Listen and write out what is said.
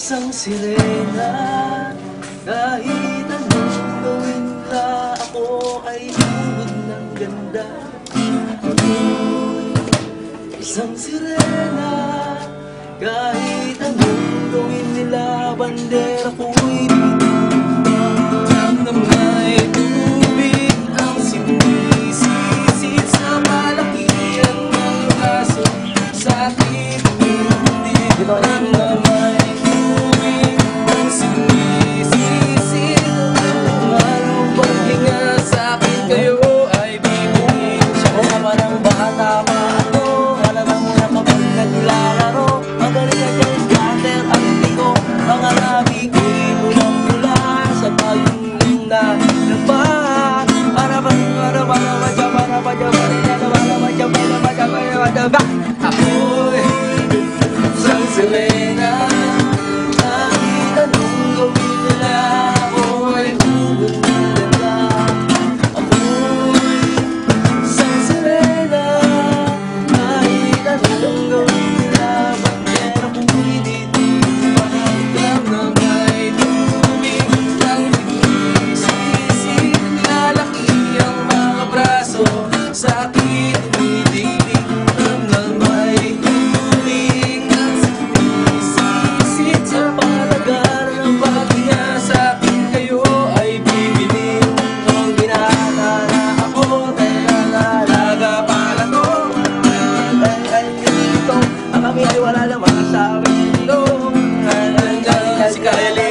Isang sirena, kahit anong gawin nila, ako ay lubog ng ganda. Isang sirena, kahit anong gawin nila, bandera ko'y ang na may tubig ang sinisisid sa malakihan ng aso sa aking hindi ang na may tubig ang sinisisid ang paghinga sa akin kayo ay bibigin. Siya ko naman ang bata pa ako, alamang muna kapag naglalaro, magaling na dyan scatter ang hindi ko, mga labi ko'y mulang-mula sa paging na naman. Ako'y isang sirena, kahit anong gawin nila, ako'y lubog ng ganda. Ako'y isang sirena, kahit anong gawin nila, bandera ko'y didibang na may tubig ng sinisig. Lalaki ang mga braso sa akin tumitigil na may tubig ng sinisig sa palagar ng paghinga sa akin kayo ay bibili. Ang ginahata na ako dahil nalalaga pala to ay dito ang kami ay wala namang sa akin. Si Kylie